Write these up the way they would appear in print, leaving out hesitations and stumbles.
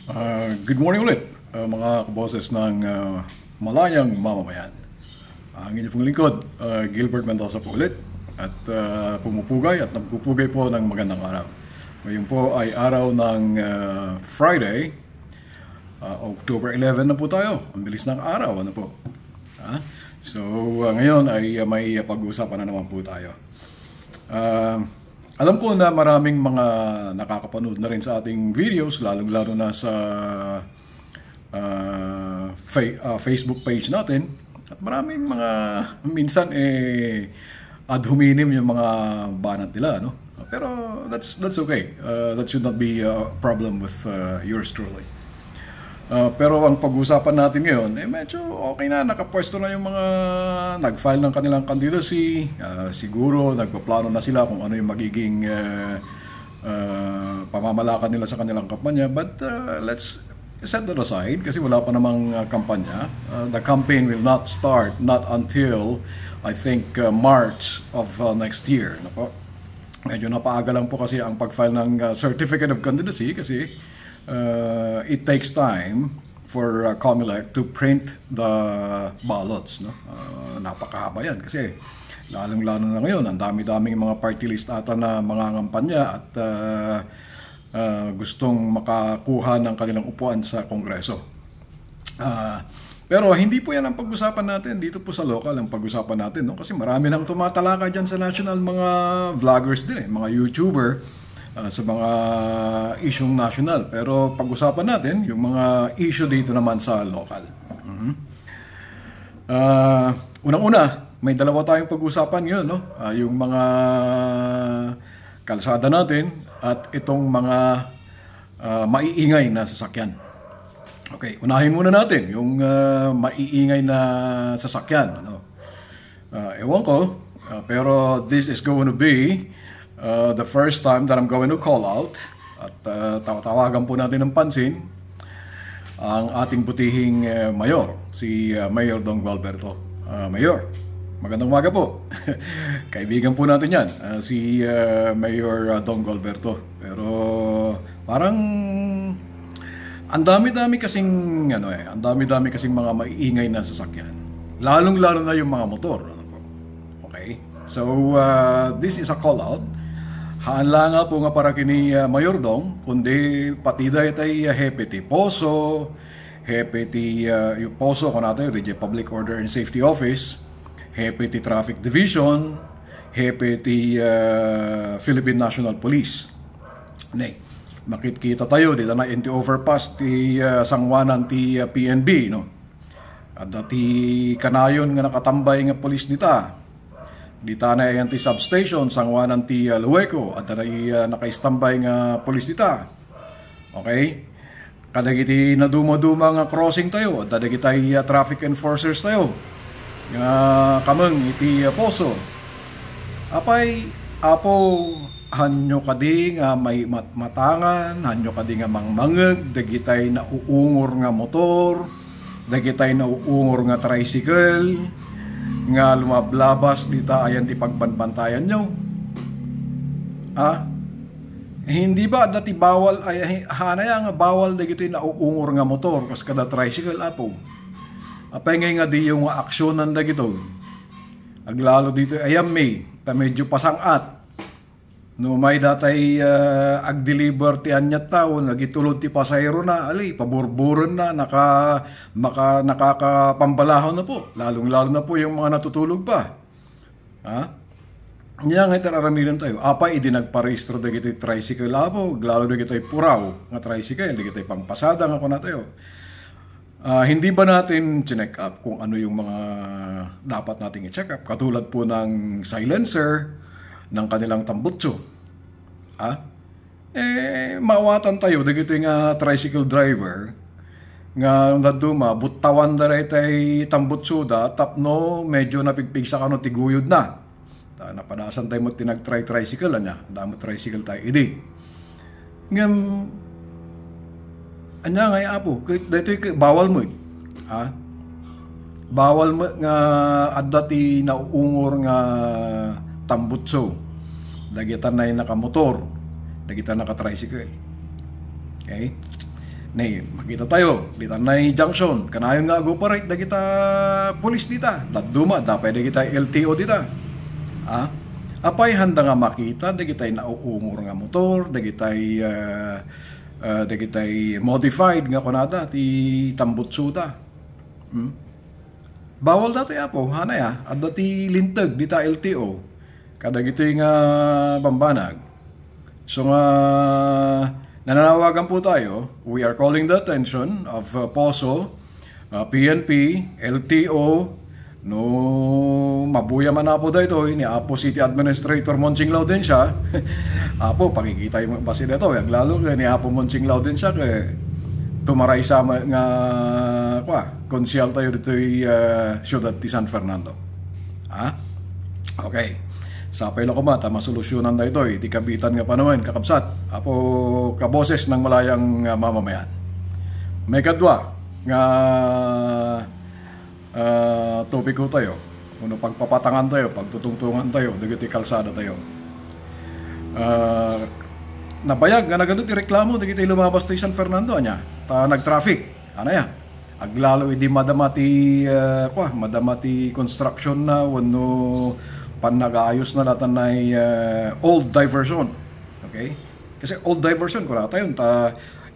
Good morning ulit, mga kaboses ng Malayang Mamamayan. Ang inyong pong lingkod, Gilbert Mendoza po ulit, at pumupugay at nagpupugay po ng magandang araw. Ngayon po ay araw ng Friday, October 11 na po tayo. Ang bilis ng araw, ano po? So ngayon ay may pag-uusapan na naman po tayo. Alam ko na maraming mga nakakapanood na rin sa ating videos, lalong-lalo na sa Facebook page natin. At maraming mga, minsan ad hominem yung mga banat nila, no? Pero that's okay. That should not be a problem with yours truly. Pero ang pag-usapan natin ngayon, medyo okay na, nakapwesto na yung mga nag-file ng kanilang candidacy. Siguro nagpaplano na sila kung ano yung magiging pamamalakan nila sa kanilang kampanya. But let's set that aside kasi wala pa namang kampanya. The campaign will not start not until I think March of next year. Medyo napaaga lang po kasi ang pag-file ng certificate of candidacy kasi it takes time for COMELEC to print the ballots, no? Napakahaba yan kasi lalong-lalo na ngayon ang dami-daming mga party list ata na mga ngampanya at gustong makakuha ng kanilang upuan sa Kongreso. Pero hindi po yan ang pag-usapan natin dito po sa local, ang pag-usapan natin, no? Kasi marami nang tumatalaka dyan sa national, mga vloggers din, mga YouTuber, sa mga isyong national. Pero pag-usapan natin yung mga issue dito naman sa local. Unang-una, may dalawa tayong pag-usapan yun, no? Yung mga kalsada natin at itong mga maiingay na sasakyan. Okay, unahin muna natin yung maiingay na sasakyan, ano? Ewan ko, pero this is going to be the first time that I'm going to call out at tawagan po natin ng pansin ang ating butihing mayor, si Mayor Dong Gualberto. Mayor, magandang umaga po. Kaibigan po natin yan, si Mayor Dong Gualberto. Pero parang ang dami-dami kasing ang dami-dami kasing mga maiingay na sasakyan. Lalong-lalo na yung mga motor. Okay? So this is a call out. Haanla nga po nga para kini Mayor Dong, kundi pati dahi tay hepe ti Poso, hepe ti yung Poso ko natin, Region Public Order and Safety Office, hepe ti Traffic Division, hepe ti Philippine National Police. Nay, makikita tayo dito na inti overpass ti sangwanan ti PNB, no? At dati kanayon nga nakatambay nga pulis nita. Dita na yan ti substation, sangwanan ti Lueco, at naka-standby nga polis dita. Okay? Kadagiti na duma-duma nga crossing tayo, at kadagiti traffic enforcers tayo. Nga kamang iti Poso. Apay, apo, hanyo kadi nga may matangan, hanyo kadi nga mangmangeg, dagitay na uungor nga motor, dagitay na uungor nga tricycle, nga lumablabas dita ayan ti pagbanbantayan nyo. Hindi ba dati bawal ay hanaya nga bawal dagito na uungor nga motor kas kada tricycle apo. Apay nga di yung aksyonan dagito. Aglalo dito ayam may ta medyo pasangat. No may datay ag-deliver ti anyat tao nagitulod ti pasahero na ali paburburon na nakakapambalahon na po, lalong-lalo na po yung mga natutulog pa. Nya nga tararamilan tayo apay idi nagparehistro dagiti tricycle apo, lalo dagiti puraw nga tricycle dagiti pangpasada nga kuna tayo. Hindi ba natin check up kung ano yung mga dapat nating i-check up, katulad po ng silencer ng kanilang tambutso. Mawatan tayo dagito nga tricycle driver nga naduma butawan daray tay tambutso da tapno medyo napigpig sa kano tiguyod na. Napadasan tayo mo tinag-try tricycle anya, damo tricycle tayo idi. Ngam anya ngay apo, dito bawal mo. Bawal mo nga adati nauungor nga tambutso. Dagitan na yung nakamotor, dagitan naka-tricycle. Okay? makita tayo, dita na junction, kanayon nga operate da kita police dita, daduma, da pwede kita LTO dita. Apay handa nga makita, da kita nauungor nga motor, da kita modified nga kunada, ti tambutsuda. Bawal dati apo, hanay at dati lintag dita LTO, kada gito nga bambanag. So nga, nananawagan po tayo, we are calling the attention of POSO, PNP, LTO, no mabuya man na po dito, ni Apo City Administrator Monching Lao din siya. Apo, pakikita yung basi dito, lalo ni Apo Monching Lao din siya, kaya tumaray sa nga konsyal tayo dito yung siyudad ti San Fernando. Okay. Sapay lang ko mata, masolusyonan na ito, iti kabitan nga panuin, kakabsat, apo kaboses ng malayang mamamayan. May kadwa nga topiko tayo, kuno pagpapatangan tayo, pagtutungtungan tayo, dagiti kalsada tayo. Nabayag nga nagadot reklamo dagiti lumabas tayo San Fernando anya, nag-traffic, aglalo idi madamati construction na wano panagaayos na natin na old diversion. Okay? Kasi old diversion ko na tayo,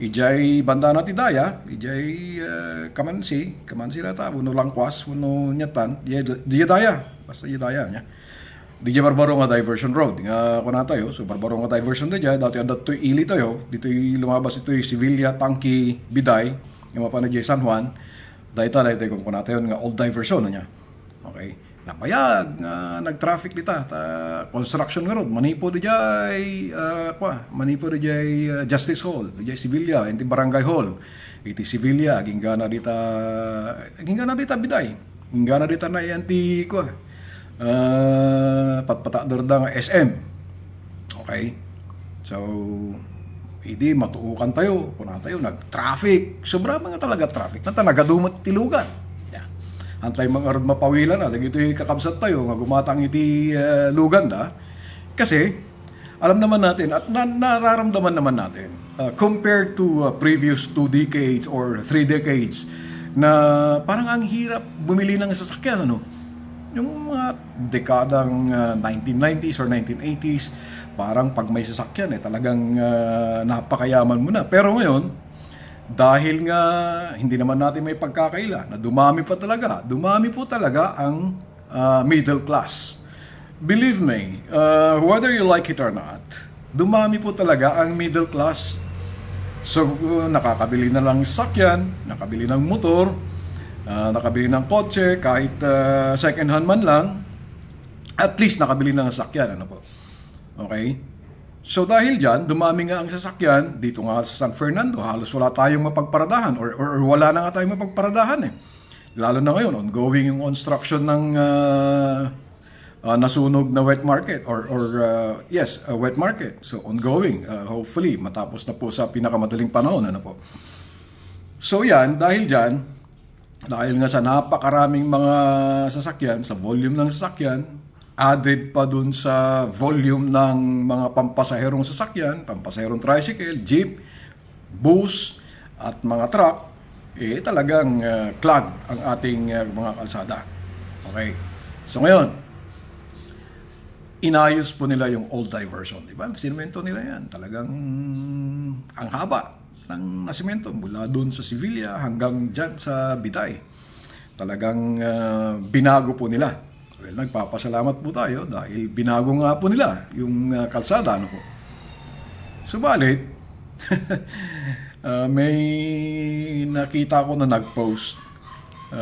ijay banda na ti daya, ijay kamansi na uno langkwas, uno nyatan, di daya, basta di daya niya. Di barbaro nga diversion road, nga ko na tayo, so barbaro nga diversion di dati adat to ili tayo, dito lumabas ito yung Sevilla, Tangki, Biday, yung mapanag San Juan, dahil kung ko na tayo nga old diversion na niya. Okay? Napayag, nag-traffic dita, construction nga road, manipo di jay, Justice Hall, di jay Sevilla, iti Barangay Hall, iti Sevilla, ginggana dita Biday, ginggana dita na yanti patpatadar da nga SM. Okay? So, hindi matuukan tayo, kuna tayo, nag-traffic, sobra mga talaga traffic, na talaga dumat tilugan. Antay mga mapawilan na, dagito kakabsat tayo, nga gumatang iti lugan da. Kasi, alam naman natin, at nararamdaman naman natin, compared to previous 2 decades or 3 decades, na parang ang hirap bumili ng sasakyan, yung mga dekadang 1990s or 1980s, parang pag may sasakyan, talagang napakayaman mo na. Pero ngayon, dahil nga hindi naman natin may pagkakaila na dumami po talaga ang middle class. Believe me, whether you like it or not, dumami po talaga ang middle class. So nakakabili na lang sakyan, nakabili ng motor, nakabili ng kotse, kahit second hand man lang, at least nakabili ng sakyan. Okay? So dahil dyan, dumami nga ang sasakyan, dito nga sa San Fernando, halos wala tayong mapagparadahan or wala na nga tayong mapagparadahan. Lalo na ngayon, ongoing yung construction ng nasunog na wet market wet market. So ongoing, hopefully matapos na po sa pinakamadaling panahon. So yan, dahil dyan, dahil nga sa napakaraming mga sasakyan, sa volume ng sasakyan, added pa dun sa volume ng mga pampasaherong sasakyan, pampasaherong tricycle, jeep, bus, at mga truck, talagang clog ang ating mga kalsada. Okay. So ngayon, inayos po nila yung old diversion, di ba? Sinimento nila yan. Talagang ang haba ng nasimento mula dun sa Sevilla hanggang dyan sa Bitay. Talagang binago po nila. Well, nagpapasalamat po tayo dahil binago nga po nila yung kalsada. Subalit, may nakita ko na nag-post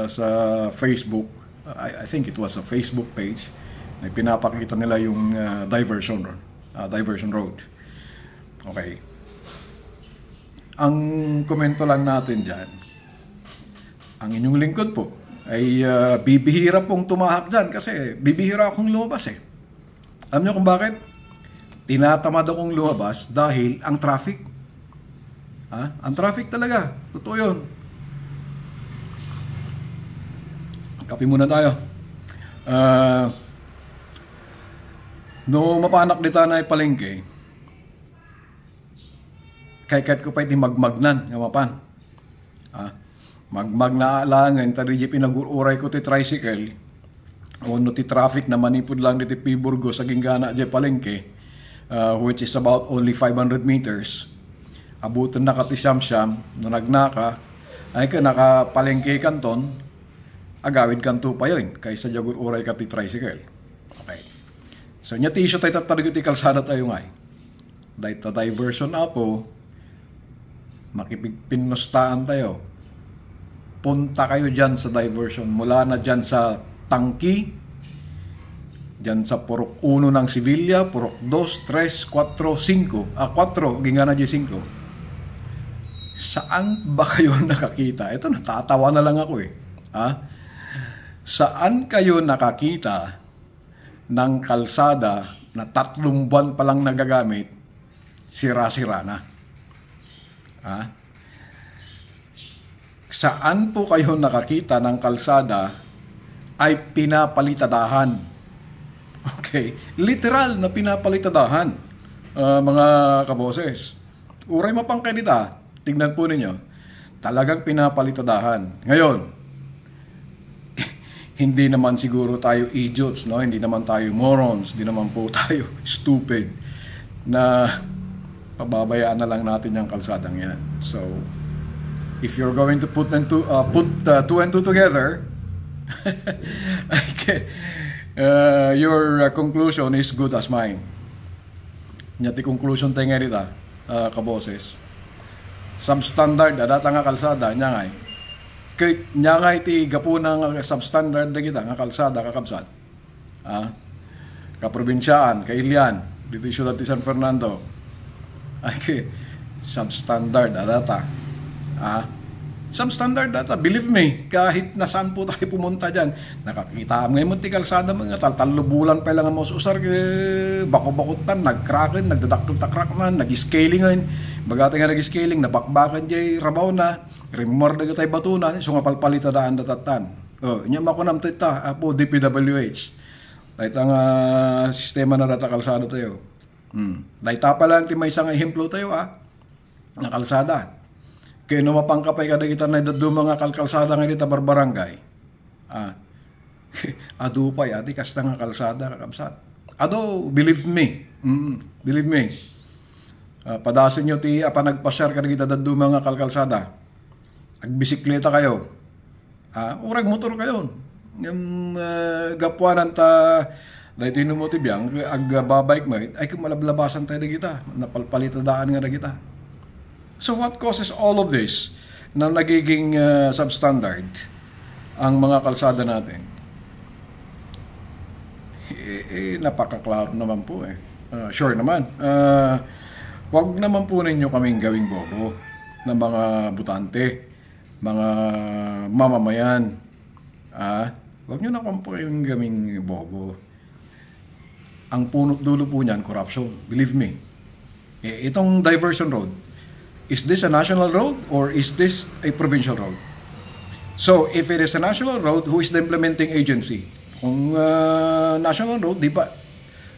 sa Facebook. I think it was a Facebook page na pinapakita nila yung diversion road. Okay. Ang komento lang natin dyan, ang inyong lingkod po ay bibihira pong tumahak dyan kasi bibihira akong lumabas Alam niyo kung bakit? Tinatamad akong lumabas dahil ang traffic. Ang traffic talaga. Totoo yun. Kape muna tayo. No mapanak dita na ipalengke, kahit ko pa iti magmagnan, nga mapan. Magmag na alangan, tari pinagururay ko ti tricycle, o no ti traffic na manipod lang ti Piburgo sa Gingana di palengke, which is about only 500 meters. Abutan na ka ti Siyam-Siyam, no nagnaka, ay ka nakapalengke kanton, agawid kanto pa yun, kaysa jagururay ka ti tricycle. Okay. So, nya ti isyo tayo tatarigo ti kalsada tayo ngay. Dahil ta diversion apo, makipigpinostaan tayo. Punta kayo dyan sa diversion. Mula na dyan sa Tangki, dyan sa Purok 1 ng Sevilla, Purok 2, 3, 4, 5. 4, gingana di 5. Saan ba kayo nakakita? Ito, natatawa na lang ako eh. Saan kayo nakakita ng kalsada na 3 buwan pa lang nagagamit, sira-sira na? Saan po kayo nakakita ng kalsada ay pinapalitadahan? Okay, literal na pinapalitadahan, mga kaboses. Uray mapangkanita, tignan po ninyo, talagang pinapalitadahan. Ngayon, hindi naman siguro tayo idiots, no? Hindi naman tayo morons, hindi naman po tayo stupid na pababayaan na lang natin yung kalsadang yan. So, if you're going to put two and two together, okay, your conclusion is good as mine. Nyati conclusion tayo nga rita, kaboses. Substandard, data nga kalsada, nya ngay. Kaya nya ngay ti gapunang substandard na kita, nga kalsada, kakabsat. Kaprobinsyaan, kailian, dito yung syudad ti San Fernando. Okay, substandard, data. Substandard data, believe me, kahit nasaan po tayo pumunta dyan, nakakita ngayon mo ti kalsada mga taltalubulan pa lang ang masusar, bako-bakutan, nagkraken, nagdadakil-takrak man, nag-scaling, bagata nga nag-scaling, nabakbakan dyan, rabaw na, remor na tayo batunan, so nga palpalitadaan datatan. Inya makunam tita, po DPWH. Dahil ang sistema na data kalsada tayo. Dahil pa lang ti may isang ehemplo tayo, na kalsada. Kaya numapangkapay kada kita na idado mga kalsada nga dito barbarangay. Ado pa ati kasta nga kalsada kakabsat. Ado, believe me. Believe me. Padasin nyo ti nagpasyar kada kita dado mga kalsada. Agbisikleta kayo. Urag motor kayo. Yung gapuanan ta dahil tino mo ti biyang agbabike mo ay kumalablabasan tayo na kita. Napalpalitadaan nga na kita. So what causes all of this na nagiging substandard ang mga kalsada natin? Napaka-cloud naman po eh. Sure naman. Wag naman po ninyo kaming gawing bobo ng mga butante, mga mamamayan. Wag nyo naman po yung gawing bobo. Ang punot dulo po niyan, corruption. Believe me. Itong diversion road, is this a national road or is this a provincial road? So, if it is a national road, who is the implementing agency? Kung national road, di ba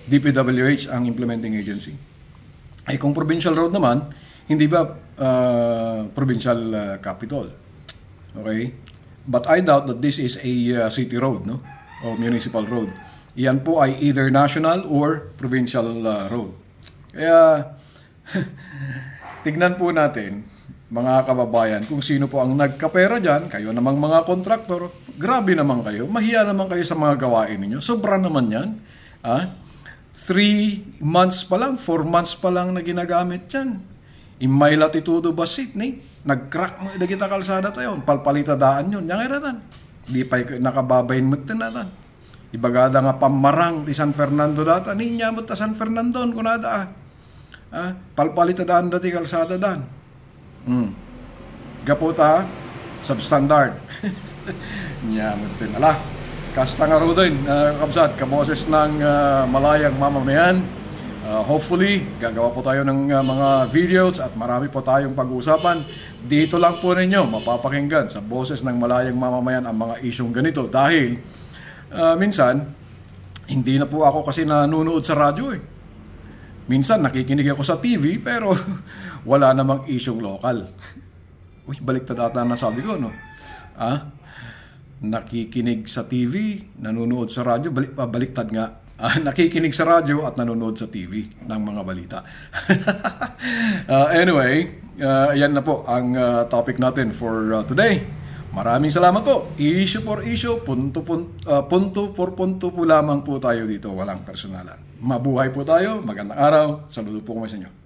DPWH ang implementing agency? Ay kung provincial road naman, hindi ba provincial capital? Okay? But I doubt that this is a city road, no? O municipal road. Iyan po ay either national or provincial road. Kaya tignan po natin, mga kababayan, kung sino po ang nagkapera dyan, kayo namang mga kontraktor, grabe naman kayo, mahiya naman kayo sa mga gawain ninyo. Sobra naman yan. 3 months pa lang, 4 months pa lang na ginagamit yan. In my latitudo ba Sydney, nag-crack mo na kita kalsada tayo, palpalitadaan yun, yan nga di pa nakababayin mo tinatan. Ibagada nga pamarang ti San Fernando data, ninya mo ta San Fernando, kunada palpalitadaan dati kalsada dan. Gaputa, substandard. Nya mo tinala. Kasta nga ro din, kabsat, kaboses ng malayang mamamayan. Hopefully, gagawa po tayo ng mga videos at marami po tayong pag-uusapan. Dito lang po ninyo mapapakinggan sa boses ng malayang mamamayan ang mga isyong ganito. Dahil, minsan, hindi na po ako kasi nanunood sa radyo eh. Minsan nakikinig ako sa TV pero wala namang isyong lokal. Uy, baliktad ata na sabi ko, no? Nakikinig sa TV, nanonood sa radyo, baliktad nga. Nakikinig sa radyo at nanonood sa TV ng mga balita. Anyway, yan na po ang topic natin for today. Maraming salamat po. Issue for issue, punto for punto po lamang po tayo dito. Walang personalan. Mabuhay po tayo. Magandang araw. Saludo po kami sa inyo.